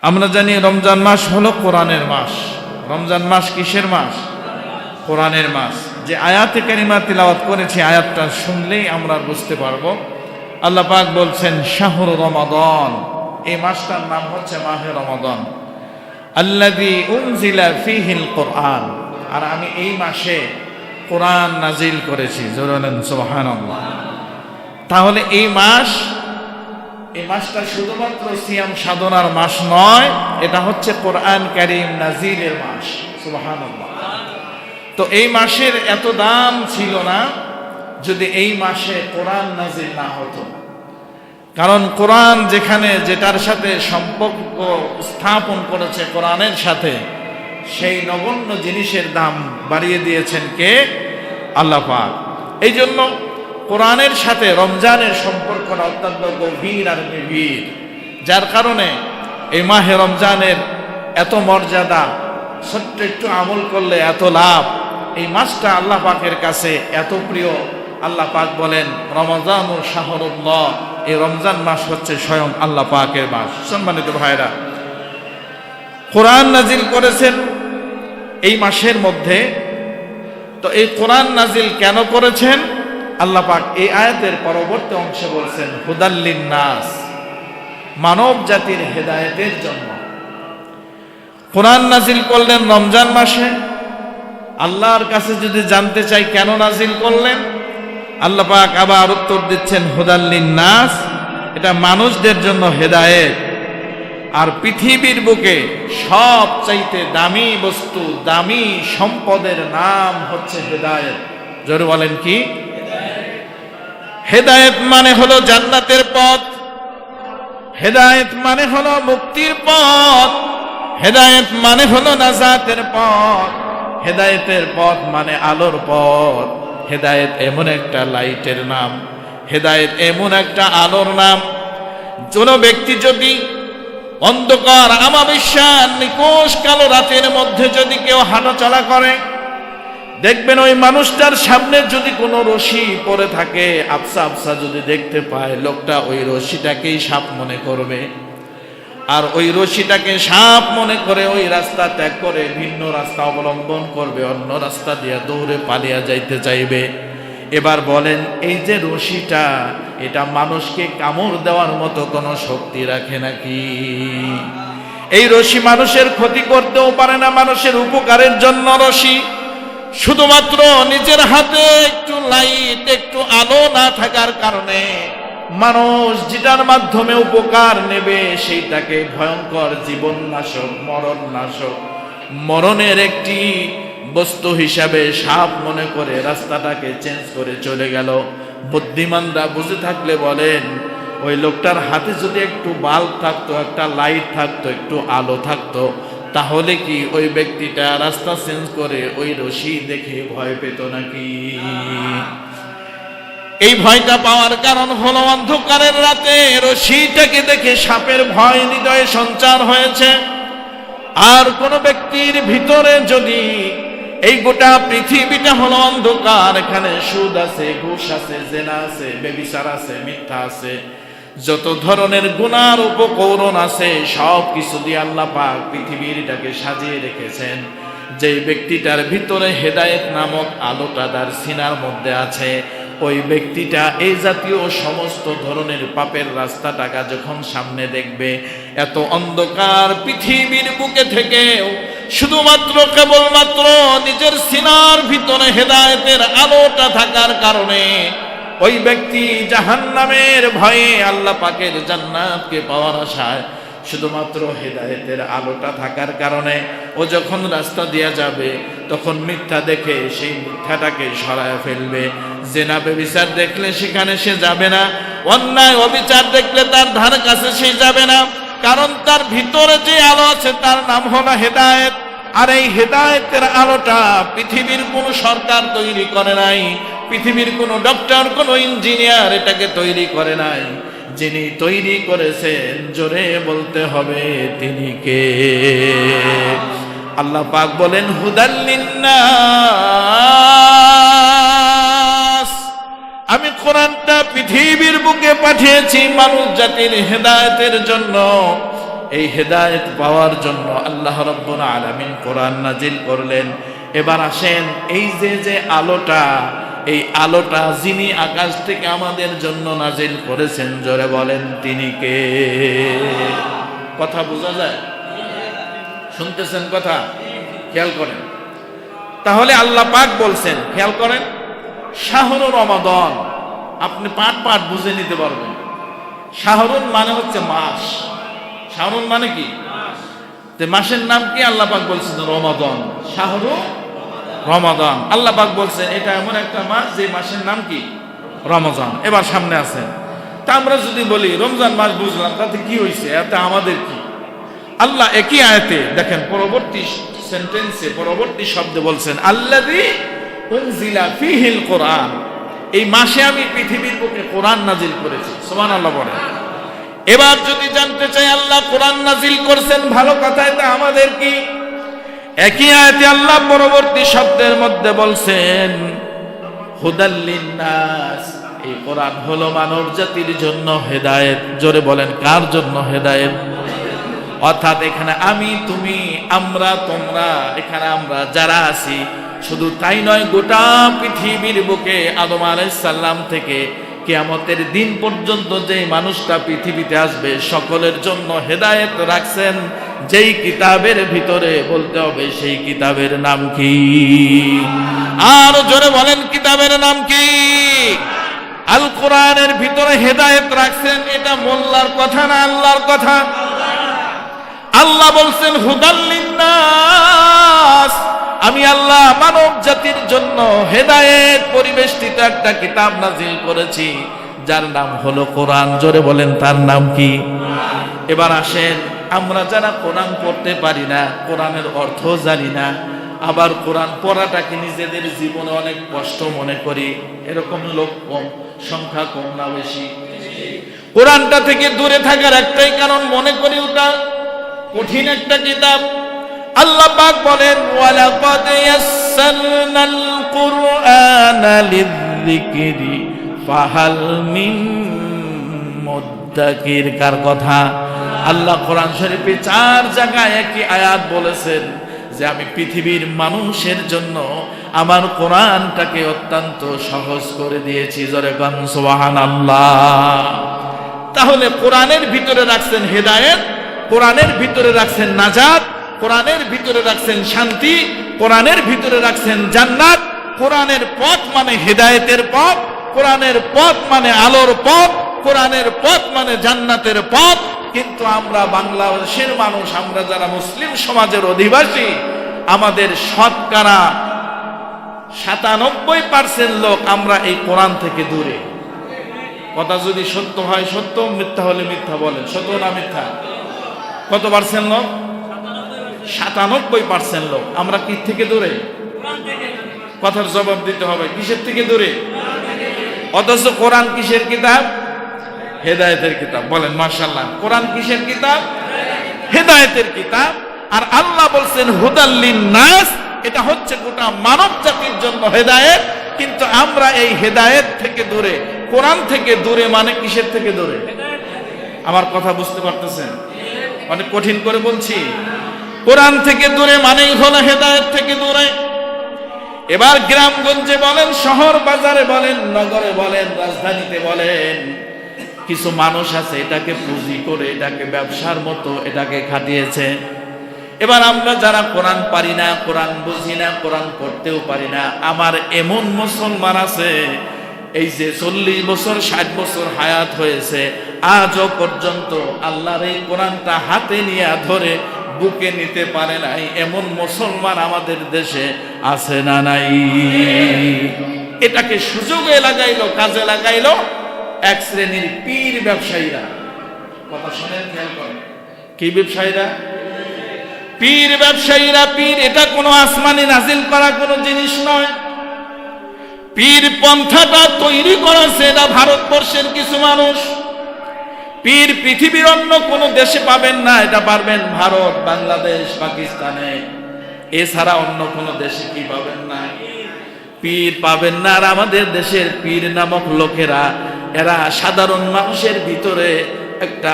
আমরা জানি রমজান মাস হলো কোরআনের মাস। রমজান মাস কিসের মাস? কোরআনের মাস। যে আয়াতে কারিমা তিলাওয়াত করেছি, আয়াতটা শুনলেই আমরা বুঝতে পারবো। আল্লাহ পাক বলছেন শাহরু রমাদান, এই মাসটার নাম হচ্ছে মাহে রমাদান, আল্লাযী উনজিলা ফীহিল কোরআন, আর আমি এই মাসে কোরআন নাজিল করেছি। জোরে বলেন সুবহানাল্লাহ। তাহলে এই মাসটা শুধুমাত্র সিয়াম সাধনার মাস নয়, এটা হচ্ছে কোরআন কারীম নাজিলের মাস। সুবহানাল্লাহ। তো এই মাসের এত দাম ছিল না যদি এই মাসে কোরআন নাজিল না হতো। কারণ কোরআন যেখানে যেটার সাথে সম্পর্ক স্থাপন করেছে কোরআনের সাথে, সেই নগণ্য জিনিসের দাম বাড়িয়ে দিয়েছেন কে? আল্লাহ পাক। এই জন্য কোরআনের সাথে রমজানের সম্পর্কটা অত্যন্ত গভীর আর নিবিড়, যার কারণে এই মাহে রমজানের এত মর্যাদা, ছোট্ট একটু আমল করলে এত লাভ। এই মাসটা আল্লাহ পাকের কাছে এত প্রিয়। আল্লাহ পাক বলেন রমজানু শাহরুল্লাহ, এই রমজান মাস হচ্ছে স্বয়ং আল্লাহ পাকের মাস। সম্মানিত ভাইরা, কোরআন নাজিল করেছেন এই মাসের মধ্যে। তো এই কোরআন নাজিল কেন করেছেন? আল্লাহ পাক এই আয়াতের পরবর্তী অংশে বলছেন হুদাল্লিন নাস, মানব জাতির হেদায়েতের জন্য। কোরআন নাজিল করলেন রমজান মাসে। আল্লাহর কাছে যদি জানতে চাই কেন নাজিল করলেন, আল্লাহ পাক আবার উত্তর দিচ্ছেন হুদাল্লিন নাস, এটা মানুষদের জন্য হেদায়েত। আর পৃথিবীর বুকে সবচাইতে দামি বস্তু, দামি সম্পদের নাম হচ্ছে হেদায়েত। জোরে বলেন কি? হেদায়েত মানে হলো জান্নাতের পথ, হেদায়েত মানে হলো মুক্তির পথ, হেদায়েত মানে হলো নাজাতের পথ, হেদায়েতের পথ মানে আলোর পথ। হেদায়েত এমন একটা লাইটের নাম, হেদায়েত এমন একটা আলোর নাম। কোন ব্যক্তি যদি অন্ধকার আমাবিশ্বাস নিকোষ কালো রাতের মধ্যে যদি কেউ হাঁটাচলা করে, দেখবেন ওই মানুষটার সামনে যদি কোনো রশি পড়ে থাকে, আবসা আবসা যদি দেখতে পায়, লোকটা ওই রশিটাকেই সাপ মনে করবে। আর ওই রশিটাকে সাপ মনে করে ওই রাস্তা ত্যাগ করে ভিন্ন রাস্তা অবলম্বন করবে, অন্য রাস্তা দিয়ে দৌড়ে পালিয়ে যাইতে চাইবে। এবার বলেন, এই যে রশিটা, এটা মানুষকে কামড় দেওয়ার মতো কোনো শক্তি রাখে নাকি? এই রশি মানুষের ক্ষতি করতেও পারে না, মানুষের উপকারের জন্য রশি। শুধুমাত্র নিজের হাতে একটু লাইট, একটু আলো না থাকার কারণে মানুষ যেটার মাধ্যমে উপকার নেবে সেইটাকে ভয়ঙ্কর জীবন নাশক, মরণ নাশক, মরণের একটি বস্তু হিসাবে সাপ মনে করে রাস্তাটাকে চেঞ্জ করে চলে গেল। বুদ্ধিমানরা বুঝে থাকলে বলেন, ওই লোকটার হাতে যদি একটু বাল্ব থাকতো, একটা লাইট থাকতো, একটু আলো থাকতো, তাহলে কি ওই ব্যক্তিটা রাস্তা চেঞ্জ করে ওই রশি দেখে ভয় পেত নাকি? এই ভয়টা পাওয়ার কারণ হলো অন্ধকারের রাতে রশিটাকে দেখে সাপের ভয় হৃদয়ে সঞ্চার হয়েছে। আর কোন ব্যক্তির ভিতরে যদি এই গোটা পৃথিবীটা হলো অন্ধকার, এখানে সুদ আছে, ঘুষ আছে, জেনা আছে, ব্যভিচার আছে, মিথ্যা আছে, যত ধরনের গুনার উপকরণ আছে, সব কিছু দিয়ে আল্লাহ পাক পৃথিবীটাকে সাজিয়ে রেখেছেন। যে ব্যক্তিটার ভিতরে হেদায়েত নামক আলোটা তার সিনার মধ্যে আছে, ওই ব্যক্তিটা এই জাতীয় সমস্ত ধরনের পাপের রাস্তাটাকে যখন সামনে দেখবে, এত অন্ধকার পৃথিবীর বুকে থেকেও শুধুমাত্র কেবলমাত্র নিজের সিনার ভিতরে হেদায়েতের আলোটা থাকার কারণে ওই ব্যক্তি জাহান্নামের ভয়ে আল্লাহ পাকের জান্নাতকে পাওয়ার আশায়, শুধুমাত্র হেদায়েতের আলোটা থাকার কারণে ও যখন রাস্তা দিয়ে যাবে তখন মিথ্যা দেখে সেই মিথ্যাটাকে সরায় ফেলবে। জেনা ব্যভিচার দেখলে সেখানে সে যাবে না, অন্যায় অবিচার দেখলে তার ধার কাছে সে যাবে না, কারণ তার ভিতরে যে আলো আছে তার নাম হলো হেদায়েত। আর এই হেদায়েতের আলোটা পৃথিবীর কোনো সরকার তৈরি করে নাই, পৃথিবীর কোনো ডক্টর, কোনো ইঞ্জিনিয়ার এটাকে তৈরি করে নাই। যিনি তৈরি করেছেন জোরে বলতে হবে তিনি কে? আল্লাহ পাক বলেন হুদাল্লিন নাস, আমি কোরআনটা পৃথিবীর বুকে পাঠিয়েছি মানুষ জাতির হেদায়েতের জন্য। এই হেদায়েত পাওয়ার জন্য আল্লাহ রাব্বুল আলামিন কোরআন নাজিল করলেন। এবার আসেন, এই যে আলোটা, এই আলোটা যিনি আকাশ থেকে আমাদের জন্য নাজিল করেছেন, জোরে বলেন তিনি কে? কথা বোঝা যায়? শুনতেছেন কথা? খেয়াল করেন। তাহলে আল্লাহ পাক বলছেন, খেয়াল করেন, শাহরুর রমাদান, আপনি পাঠ পাঠ বুঝে নিতে পারবেন। শাহরুন মানে হচ্ছে মাস। শাহরুন মানে কি? মাসের নাম কি? আল্লাহ পাক বলছেন রমাদান, শাহরু রমাদান। আল্লাহ পাক বলছেন এটা এমন একটা মাস যে মাসের নাম কি? রমজান। এবার সামনে আছে, তা আমরা যদি বলি রমজান মাস বুঝলাম, তাতে কি হয়েছে? এতে আমাদের কি? আল্লাহ একই আয়াতে দেখেন পরবর্তী সেন্টেন্সে, পরবর্তী শব্দে বলছেন আল্লাযী উনজিলা ফীহিল কোরআন, এই মাসে আমি পৃথিবীর বুকে কোরআন নাজিল করেছি। সুবহানাল্লাহ বলেন। এবার যদি জানতে চাই আল্লাহ কোরআন নাজিল করছেন, ভালো কথা, এটা আমাদের কি? একই আয়াতে আল্লাহ পরবর্তী শব্দের মধ্যে বলছেন হুদাল লিন্নাস, এই কোরআন হলো মানব জাতির জন্য হেদায়েত। জোরে বলেন, কার জন্য হেদায়েত? অর্থাৎ এখানে আমি, তুমি, আমরা, তোমরা, এখানে আমরা যারা আছি, শুধু তাই নয়, গোটা পৃথিবীর বুকে আদম আলাইহিস সালাম থেকে কিয়ামতের দিন পর্যন্ত যেই মানুষটা পৃথিবীতে আসবে, সকলের জন্য হেদায়েত রাখছেন। যেই কিতাবের ভিতরে, বলতে হবে সেই কিতাবের নাম কি? আর জোরে বলেন, কিতাবের নাম কি? আল কোরআনের ভিতরে হেদায়েত রাখছেন। এটা মোল্লার কথা না আল্লাহর কথা? আল্লাহ বলছেন হুদাল লিন্নাস, আমি আল্লাহ মানব জাতির জন্য হেদায়েত পরিবেষ্টিত একটা কিতাব নাজিল করেছি, যার নাম হলো কোরআন। জোরে বলেন, তার নাম কি? এবার আসেন, আমরা যারা কোরআন পড়তে পারি না, কোরআনের অর্থ জানি না, আবার কোরআন পড়াটাকে নিজেদের জীবনে অনেক কষ্ট মনে করি, এরকম লোক কম, সংখ্যা কম না বেশি? কোরআনটা থেকে দূরে থাকার একটাই কারণ, মনে করি ওটা কঠিন একটা কিতাব। আল্লাহ পাক বলেন ওয়ালাকাদ ইয়াসসারনাল কুরআনা লিযিকরি ফাহাল মিন মুদ্দাকির। কার কথা? আল্লাহ কোরআন শরীফে 4 জায়গায় একই আয়াত বলেছেন যে আমি পৃথিবীর মানুষের জন্য আমার কোরআনটাকে অত্যন্ত সহজ করে দিয়েছি। জোরে গান সুবহানাল্লাহ। তাহলে কোরআনের ভিতরে রাখছেন হেদায়েত, কোরআনের ভিতরে রাখছেন নাজাত, কোরআনের ভিতরে রাখছেন শান্তি, কোরআনের ভিতরে রাখছেন জান্নাত। কোরআনের পথ মানে হেদায়েতের পথ, কোরআনের পথ মানে আলোর পথ, কোরআনের পথ মানে জান্নাতের পথ। কিন্তু আমরা বাংলাদেশের মানুষ, আমরা যারা মুসলিম সমাজের অধিবাসী, আমাদের শতকরা 97% লোক আমরা এই কোরআন থেকে দূরে। কথা যদি সত্য হয় সত্য, মিথ্যা হলে মিথ্যা বলেন। সত্য না মিথ্যা? কত পার্সেন্ট লোক? 97% লোক আমরা কি থেকে দূরে? কথার জবাব দিতে হবে, কিসের থেকে দূরে? অথচ কোরআন কিসের কিতাব? হেদায়েতের কিতাব। বলেন মাশাআল্লাহ। কোরআন কিসের কিতাব? হেদায়েতের কিতাব। আর আল্লাহ বলছেন হুদাল লিন্নাস, এটা হচ্ছে গোটা মানব জাতির জন্য হেদায়েত। কিন্তু আমরা এই হেদায়েত থেকে দূরে, কোরআন থেকে দূরে। মানে কিসের থেকে দূরে? আমার কথা বুঝতে পারতেছেন? অনেক কঠিন করে বলছি। কোরআন থেকে দূরে মানেই হলো হেদায়েত থেকে দূরে। এবার গ্রামগঞ্জে বলেন, শহর বাজারে বলেন, নগরে বলেন, রাজধানীতে বলেন, কিছু মানুষ আছে এটাকে পুঁজি করে, এটাকে ব্যবসার মতো এটাকে খাটিয়েছে। এবার আমরা যারা কোরআন পারি না, কোরআন বুঝি না, কোরআন পড়তেও পারি না, আমার এমন মুসলমান আছে এই যে 40 বছর 60 বছর হায়াত হয়েছে, আজও পর্যন্ত আল্লাহর এই কোরআনটা হাতে নিয়ে ধরে বুকে নিতে পারে নাই, এমন মুসলমান আমাদের দেশে আছে না নাই? এটাকে সুযোগে লাগাইলো, কাজে লাগাইলো এক শ্রেণীর পীর ব্যবসায়ীরা। কথা শুনেন, খেয়াল করেন। কি ব্যবসায়ীরা? পীর ব্যবসায়ীরা। পীর এটা কোনো আসমানি নাজিল করা কোনো জিনিস নয়। পীর পন্থাটা তৈরি করেছে এটা ভারতবর্ষের কিছু মানুষ। পীর পৃথিবীর অন্য কোনো দেশে পাবেন না, এটা পারবেন ভারত, বাংলাদেশ, পাকিস্তানে, এছাড়া অন্য কোনো দেশে কি পাবেন না? পীর পাবেন না। আর আমাদের দেশের পীর নামক লোকেরা, এরা সাধারণ মানুষের ভিতরে একটা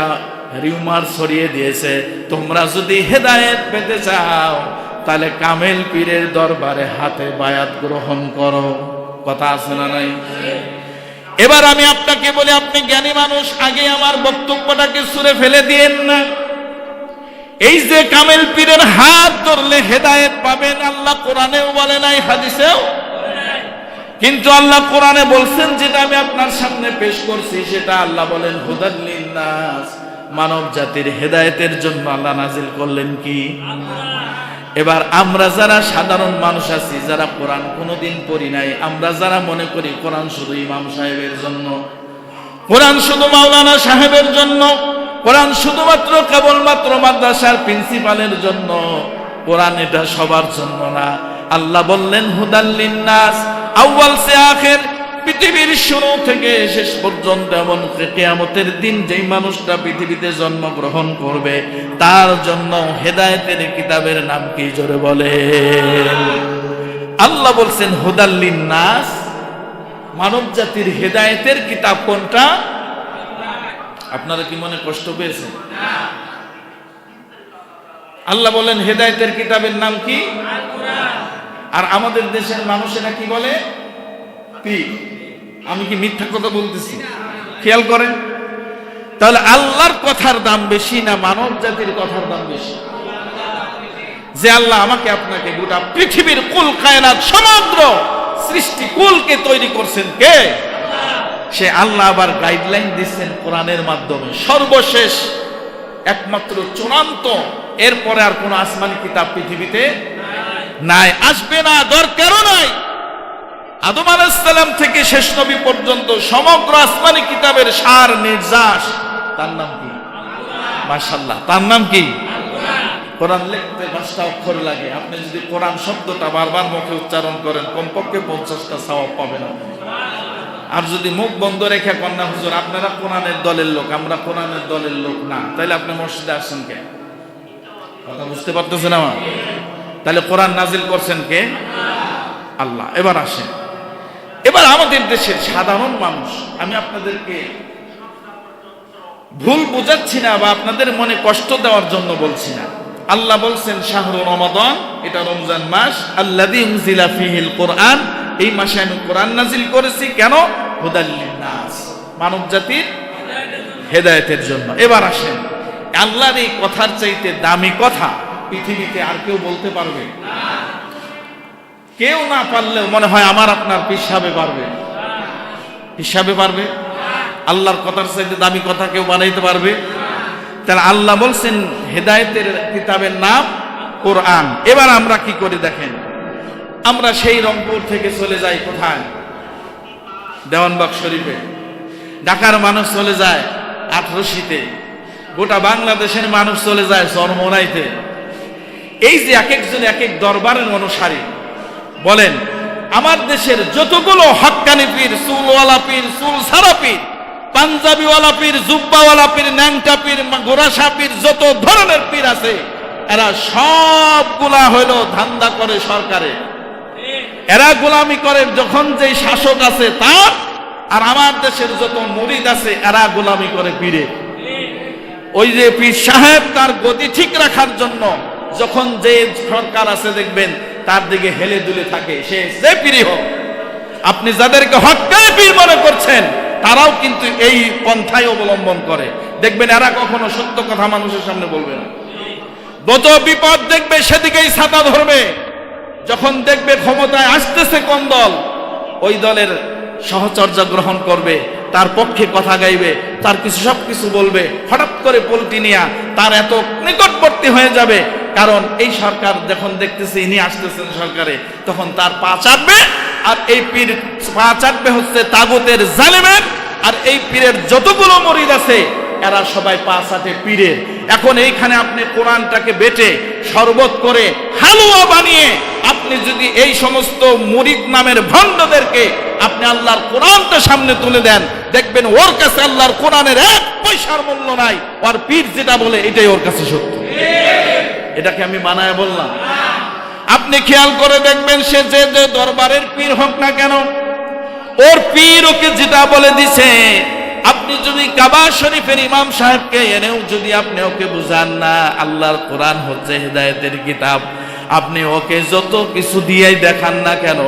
রিউমার ছড়িয়ে দিয়েছে। তোমরা যদি হেদায়েত পেতে চাও তাহলে কামেল পীরের দরবারে হাতে বায়াত গ্রহণ করো। কথা আছে না নাই? এবার আমি আপনাকে বলি, আপনি জ্ঞানী মানুষ, আগে আমার বক্তব্যটাকে ছুঁড়ে ফেলে দিয়েন না। এই যে কামেল পীরের হাত ধরলে হেদায়েত পাবেন, আল্লাহ কোরআনেও বলে নাই, হাদিসেও। কিন্তু আল্লাহ কোরআনে বলছেন, যেটা আমি আপনার সামনে পেশ করছি, সেটা আল্লাহ বলেন হুদাল লিন্নাস, মানব জাতির হেদায়েতের জন্য আল্লাহ নাজিল করলেন কি? এবার আমরা যারা সাধারণ মানুষ আছি, যারা কোরআন কোনোদিন পড়ি নাই, আমরা যারা মনে করি কোরআন শুধু ইমাম সাহেবের জন্য, কোরআন শুধু মাওলানা সাহেবের জন্য, কোরআন শুধুমাত্র কেবলমাত্র মাদ্রাসার প্রিন্সিপালের জন্য, কোরআন এটা সবার জন্য না। আল্লাহ বললেন হুদাল লিন্নাস, আউয়াল সে আখির, পৃথিবীর শুরু থেকে শেষ পর্যন্ত, এমন কিয়ামতের দিন যেই মানুষটা পৃথিবীতে জন্মগ্রহণ করবে তার জন্য হেদায়েতের কিতাবের নাম কি? জোরে বলে। আল্লাহ বলছেন হুদাল লিন্নাস, মানব জাতির হেদায়েতের কিতাব কোনটা? আপনারা কি মনে কষ্ট পেয়েছেন? আল্লাহ বলেন হেদায়েতের কিতাবের নাম কি? আর আমাদের দেশের মানুষেরা কি বলে? পীর। আমি কি মিথ্যা কথা বলতেছি? খেয়াল করেন। তাহলে আল্লাহর কথার দাম বেশি না মানব জাতির কথার দাম বেশি? যে আল্লাহ আমাকে আপনাকে গোটা পৃথিবীর কুল কায়নাত সমগ্র সৃষ্টি কুলকে তৈরি করছেন কে? সে আল্লাহ আবার গাইডলাইন দিচ্ছেন কোরআনের মাধ্যমে, সর্বশেষ একমাত্র চূড়ান্ত, এরপরে আর কোন আসমানি কিতাব পৃথিবীতে নাই, আসবে না, দরকারও নাই। আদম আলাইহিস সালাম থেকে শেষ নবী পর্যন্ত সমগ্র আসমানি কিতাবের সার নির্যাস, তার নাম কি? মাশাআল্লাহ, তার নাম কি? কোরআন লিখতে 5টা অক্ষর লাগে। আপনি যদি কোরআন শব্দটা বারবার মুখে উচ্চারণ করেন কমপক্ষে 50টা সওয়াব পাবেন আপনি। আর যদি মুখ বন্ধ রেখে কন্যা হুজুর আপনারা কোরআনের দলের লোক, আমরা কোরআনের দলের লোক না, তাহলে আপনি মসজিদে আসছেন কেন? কথা বুঝতে পারতেছেন আমার? তাহলে কোরআন নাজিল করছেন কে? আল্লাহ। এবার আসেন, এবার আমাদের দেশের সাধারণ মানুষ, আমি আপনাদেরকে ভুল বোঝাচ্ছি না বা আপনাদের মনে কষ্ট দেওয়ার জন্য বলছি না। আল্লাহ বলছেন শাহরু রমাদান, এটা রমজান মাস, আল্লাযী উনজিলা ফীহিল কোরআন, এই মাসে আমি কোরআন নাজিল করেছি কেন? হুদাল লিন্নাস, মানব জাতির হেদায়েতের জন্য। এবার আসেন, আল্লাহর এই কথার চাইতে দামি কথা পৃথিবীতে আর কেউ বলতে পারবে? কেউ না পারলেও মনে হয় আমার আপনার হিসাবে পারবে, হিসাবে পারবে। আল্লাহর কথার চাইতে দামি কথা কেউ বানাইতে পারবে? তাহলে আল্লাহ বলছেন হেদায়েতের কিতাবের নাম কোরআন। এবার আমরা কি করি দেখেন, আমরা সেই রংপুর থেকে চলে যাই কোথায়? দেওয়ানবাগ শরীফে। ঢাকার মানুষ চলে যায় আটরশিতে, গোটা বাংলাদেশের মানুষ চলে যায় চরমোনাইতে। এই যে এক একজন এক এক দরবারের অনুসারী, বলেন আমার দেশের যতগুলো হক্কানি পীর, চুলওয়ালা পীর, চুল সারা পীর, পাঞ্জাবিওয়ালা পীর, জুব্বাওয়ালা পীর, ন্যাংটা পীর, গোরাসা পীর, যত ধরনের পীর আছে, এরা সবগুলা হইলো ধান্দা করে সরকারে। এরা গোলামি করে যখন যেই শাসক আছে তার, আর আমার দেশের যত মুরিদ আছে এরা গোলামি করে পীরে। ওই যে পীর সাহেব তার গতি ঠিক রাখার জন্য যখন যে সরকার আছে দেখবেন তার দিকে হেলে দুলে থাকে, সে যে পীরই হোক। আপনি যাদেরকে হক্কানি পীর মনে করছেন তারাও কিন্তু এই পন্থায় অবলম্বন করে। দেখবেন এরা কখনো সত্য কথা মানুষের সামনে বলবে না। যত বিপদ দেখবে সেদিকেই ছাতা ধরবে। যখন দেখবে ক্ষমতায় আসতেছে কোন দল, ওই দলের সহচর্য গ্রহণ করবে, তার পক্ষে কথা গাইবে, তার কিছু সবকিছু বলবে। হঠাৎ করে পল্টি নিয়া তার এত নিকটবর্তী হয়ে যাবে, কারণ এই সরকার যখন দেখতেছে ইনি আসতেছেন সরকারে, তখন তার পা চাটবে। আর এই পীর পা চাটবে হচ্ছে তাগুতের জালেমের, আর এই পীরের যতগুলো মুরিদ আছে এরা সবাই পা চাটে পীরের। এখন এইখানে আপনি কোরআনটাকে বেটে শরবত করে হালুয়া বানিয়ে আপনি যদি এই সমস্ত মুরিদ নামের ভণ্ডদেরকে আপনি আল্লাহর কোরআনটা সামনে তুলে দেন, দেখবেন ওর কাছে আল্লাহর কোরআনের 1 পয়সার মূল্য নাই। ওর পীর যেটা বলে এটাই ওর কাছে সত্য। এটাকে আমি বানায় বললাম? আপনি খেয়াল করে দেখবেন সে যে দরবারের পীর হোক না কেন, ওর পীর ওকে যেটা বলে দিছে আপনি আপনি যদি কাবা শরীফের ইমাম সাহেবকে এনেও যদি আপনি ওকে বুঝান না আল্লাহর কোরআন হচ্ছে হেদায়েতের কিতাব, আপনি ওকে যত কিছু দিয়েই দেখান না কেন,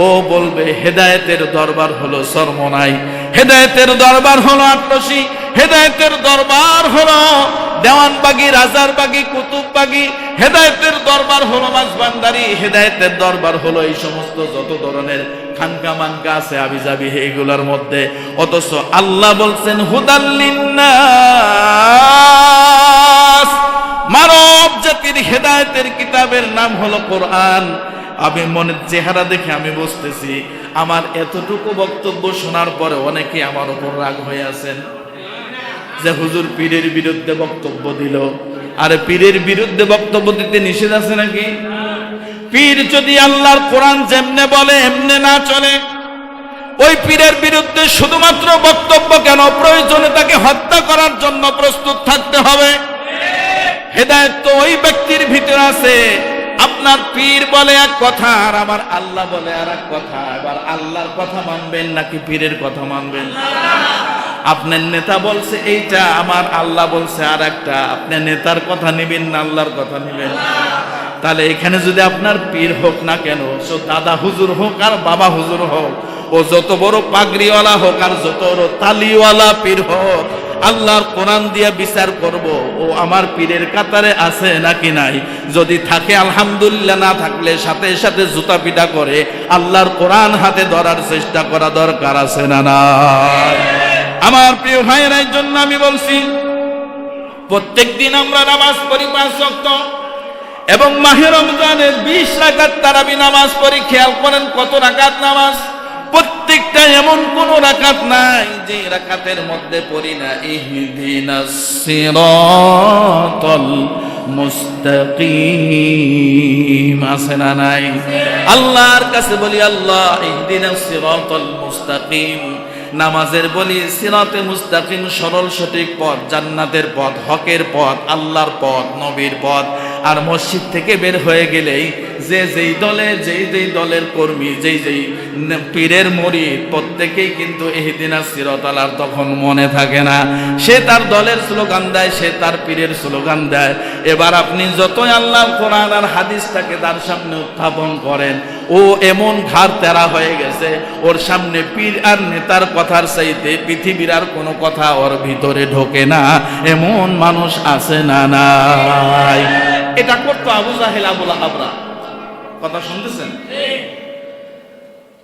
ও বলবে হেদায়েতের দরবার হলো সরমনাই, হেদায়েতের দরবার হলো আটরশি, হেদায়েতের দরবার হলো দেওয়ানবাগি, রাজারবাগি, কুতুববাগি, হেদায়েতের দরবার হলো মাঝবান্দারি, হেদায়েতের দরবার হলো এই সমস্ত যত ধরনের খানকা মানকা আছে আবিজাবি এইগুলোর মধ্যে। অথচ আল্লাহ বলছেন হুদাল্লিন্নাস, মানব জাতির হেদায়েতের কিতাবের নাম হলো কোরআন। আমি মনের চেহারা দেখে আমি বুঝতেছি আমার এতটুকু বক্তব্য শোনার পরে অনেকে আমার উপর রাগ হয়ে আছেন যে হুজুর পীরের বিরুদ্ধে বক্তব্য দিল। আরে পীরের বিরুদ্ধে বক্তব্য দিতে নিষেধ আছে নাকি? পীর যদি আল্লাহর কোরআন যেমনে বলে এমনে না চলে, ওই পীরের বিরুদ্ধে শুধুমাত্র বক্তব্য কেন, প্রয়োজনে তাকে হত্যা করার জন্য প্রস্তুত থাকতে হবে। হেদায়েত তো ওই ব্যক্তির ভিতরে আছে। আপনার পীর বলে এক কথা আর আমার আল্লাহ বলে আর এক কথা, এবার আল্লাহর কথা মানবেন নাকি পীরের কথা মানবেন? আপনার নেতা বলছে এইটা, আমার আল্লাহ বলছে আর একটা, আপনি নেতার কথা নেবেন না আল্লাহর কথা নেবেন? তাহলে এখানে যদি আপনার পীর হোক না কেন, সো দাদা হুজুর হোক আর বাবা হুজুর হোক, ও যত বড় পাগড়িওয়ালা হোক আর যত বড় তালিওয়ালা পীর হোক, আল্লাহর কোরআন দিয়ে বিচার করব ও আমার পীরের কাতারে আছে নাকি নাই। যদি থাকে আলহামদুলিল্লাহ, না থাকলে সাথে সাথে জুতা পিটা করে আল্লাহর কোরআন হাতে ধরার চেষ্টা করা দরকার আছে না নাই? আমার প্রিয় ভাইয়েরা, এই জন্য আমি বলছি প্রত্যেক দিন আমরা নামাজ পড়ি 5 ওয়াক্ত, এবং মাহে রমজানের 20 রাকাত তারাবি নামাজ পড়ি। খেয়াল করেন কত রাকাত নামাজ, প্রত্যেকটা এমন কোন রাকাত নাই যে রাকাতের মধ্যে পড়ি না ইহদিনাস সিরাতাল মুস্তাকিম, আছে না নাই? আল্লাহর কাছে বলি আল্লাহ ইহদিনাস সিরাতাল মুস্তাকিম, নামাজের বলি সিরাতে মুস্তাকিম, সরল সঠিক পথ, জান্নাতের পথ, হকের পথ, আল্লাহর পথ, নবীর পথ। আর মসজিদ থেকে বের হয়ে গেলেই যে যেই দলের যেই দলের কর্মী, যেই পীরের মুরিদ, প্রত্যেকেই কিন্তু ইহদিনাস সিরাতাল আর তখন মনে থাকে না। সে তার দলের স্লোগান দেয়, সে তার পীরের স্লোগান দেয়। এবার আপনি যতই আল্লাহর কোরআন আর হাদিসটাকে তার সামনে উত্থাপন করেন, ও এমন ঘাড় তেরা হয়ে গেছে, ওর সামনে পীর আর নেতার কথার চাইতে পৃথিবীর আর কোনো কথা ওর ভিতরে ঢোকে না। এমন মানুষ আছে না নাই? এটা করতো আবু জাহেল, আবুল আবরা। কথা শুনতেছেন?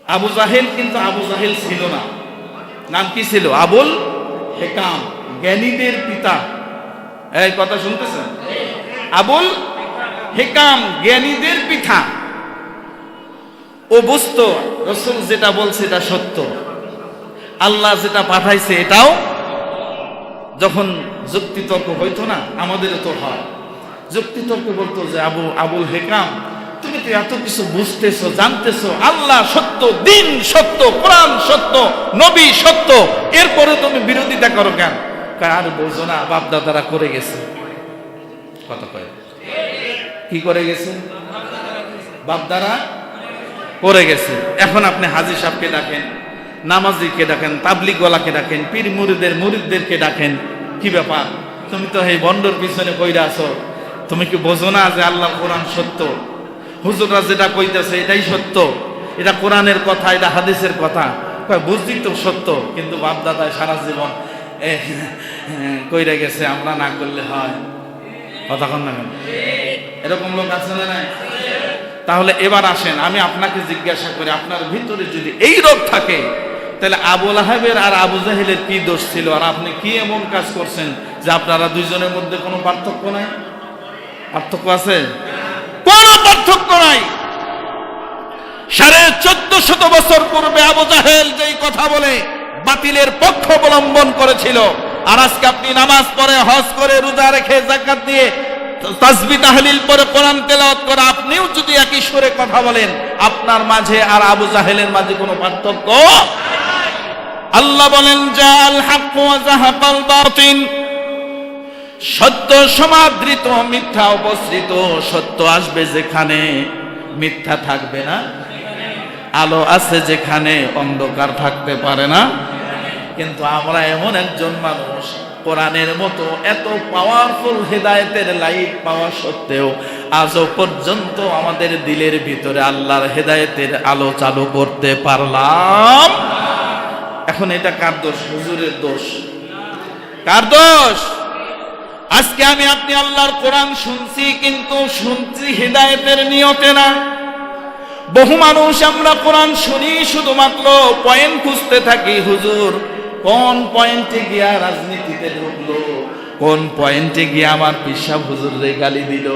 আবু জাহেল কিন্তু আবু জাহেল ছিল না, নাম কি ছিল? আবুল হেকাম, জ্ঞানীদের পিতা। এই কথা শুনতেছেন? আবুল হেকাম, জ্ঞানীদের পিতা। ও বুঝতো রাসূল যেটা বলছে এটা সত্য, আল্লাহ যেটা পাঠাইছে এটাও। যখন যুক্তি তর্ক হইতো না, আমাদেরও তো হয়, যুক্তি তর্ক বলতো যে আবুল হেকাম, তুমি তো এত কিছু বুঝতেছো, জানতেছো, আল্লাহ সত্য, দিন সত্য, কোরআন সত্য, নবী সত্য, এরপরে তুমি বিরোধিতা করো কেন? আর বোঝো না, বাপ দাদারা করে গেছে। কথা কয় কি করে গেছে? বাপ দাদা করে গেছে। এখন আপনি হাজী সাহেবকে ডাকেন, নামাজিকে ডাকেন, তাবলিগওয়ালাকে ডাকেন, পীর মুরিদদেরকে ডাকেন, কি ব্যাপার? তুমি তো এই বন্ডর পিছনে কইরা আছো, তুমি কি বোঝো না যে আল্লাহ কোরআন সত্য, হুজুররা যেটা কইতেছে এটাই সত্য, এটা কোরআনের কথা, এটা হাদিসের কথা। বুঝছি তো সত্য, কিন্তু বাপ দাদায় সারা জীবন কইরা গেছে, আমরা না করলে হয়। কথা কন না কেন? এরকম লোক আছে না নাই? তাহলে এবার আসেন, আমি আপনাকে জিজ্ঞাসা করি, আপনার ভিতরে যদি এই রোগ থাকে, তাহলে আবু লাহাবের আর আবু জাহেলের কি দোষ ছিল? আর আপনি কি এমন কাজ করছেন যে আপনারা দুইজনের মধ্যে কোনো পার্থক্য নাই? পার্থক্য আছে? কোনো পার্থক্য নাই। 1450 বছর পূর্বে আবু জাহেল যেই কথা বলে বাতিলের পক্ষ অবলম্বন করেছিল, আর আজকে আপনি নামাজ পড়ে, হজ করে, রোজা রেখে, যাকাত দিয়ে, তাসবিহ তাহলিল পড়ে, কোরআন তেলাওয়াত করে আপনিও যদি একই সুরে কথা বলেন, আপনার মাঝে আর আবু জাহেলের মাঝে কোনো পার্থক্য নাই। আল্লাহ বলেন জাল হক ওয়া যাহাকাল বাতিল, সত্য সমাদৃত, মিথ্যা উপসৃত। সত্য আসবে যেখানে, মিথ্যা থাকবে না। আলো আছে যেখানে, অন্ধকার থাকতে পারে না। কিন্তু আমরা এমন একজন মানুষ, কোরআনের মতো এত পাওয়ারফুল হেদায়েতের লাইট পাওয়া সত্ত্বেও আজও পর্যন্ত আমাদের দিলের ভিতরে আল্লাহর হেদায়েতের আলো চালু করতে পারলাম। এখন এটা কার দোষ? হুজুরের দোষ। কার দোষ? আজকে আমি আপনি আল্লাহর কোরআন শুনছি, কিন্তু শুনছি হেদায়েতের নিয়তে না। বহু মানুষ আমরা কোরআন শুনি শুধুমাত্র পয়েন্ট খুঁজতে থাকি। হুজুর কোন পয়েন্টে গিয়া রাজনীতিতে ঢুকলো, কোন পয়েন্টে গিয়ে আমার পিসাব হুজুরে গালি দিল,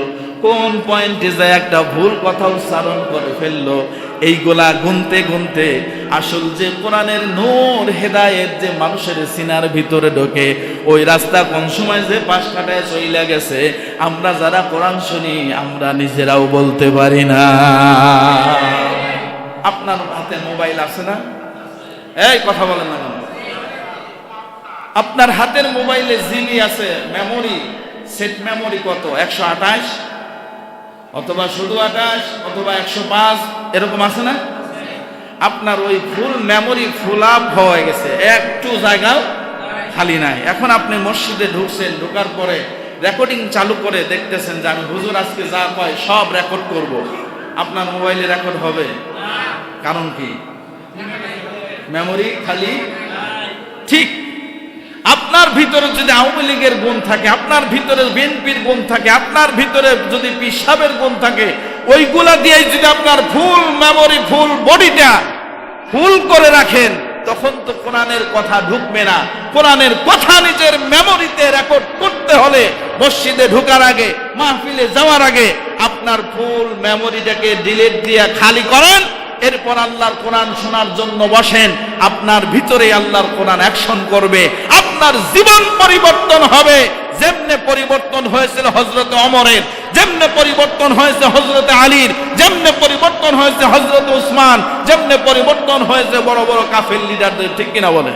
কোন পয়েন্টে যায় একটা ভুল কথা উচ্চারণ করে ফেললো, এইগুলা গুনতে গুনতে আসল যে কোরআনের নূর হেদায়েত যে মানুষের সিনার ভিতরে ঢোকে, ওই রাস্তা কোন সময় যে পাশ কাটায় চইলা গেছে, আমরা যারা কোরআন শুনি আমরা নিজেরাও বলতে পারি না। আপনার হাতে মোবাইল আছে না? এই কথা বলেন না কেন? আপনার হাতের মোবাইলে জিবি আছে, মেমোরি, সেট মেমোরি কত? 128 অথবা শুধু 28 অথবা 105 এরকম আছে না? আপনার ওই ফুল মেমোরি ফুল আপ হয়ে গেছে, একটু জায়গাও খালি নাই। এখন আপনি মসজিদে ঢুকছেন, ঢোকার পরে রেকর্ডিং চালু করে দেখতেছেন যে আমি হুজুর আজকে যা কয় সব রেকর্ড করব। আপনার মোবাইলে রেকর্ড হবে? কারণ কি? মেমোরি খালি। ঠিক আপনার ভিতরে যদি আওয়ামী লীগের গুণ থাকে, আপনার ভিতরে বিএনপির গুণ থাকে, আপনার ভিতরে যদি পিসাবের গুণ থাকে, ওইগুলা দিয়ে যদি আপনার ফুল মেমোরি ফুল বডিটা ফুল করে রাখেন, তখন তো কোরআনের কথা ঢুকবে না। কোরআনের কথা নিজের মেমোরিতে রেকর্ড করতে হলে মসজিদে ঢোকার আগে, মাহফিলে যাওয়ার আগে আপনার ফুল মেমোরিটাকে ডিলিট দিয়ে খালি করেন। এরপর আল্লাহর কোরআন শোনার জন্য বসেন, আপনার ভিতরে আল্লাহর কোরআন অ্যাকশন করবে, আপনার জীবন পরিবর্তন হবে। যেমনে পরিবর্তন হয়েছিল হযরত ওমরের, যেমনে পরিবর্তন হয়েছে হযরত আলীর, যেমনে পরিবর্তন হয়েছে হযরত উসমান, যেমনে পরিবর্তন হয়েছে বড় বড় কাফের লিডারদের। ঠিক কিনা বলে?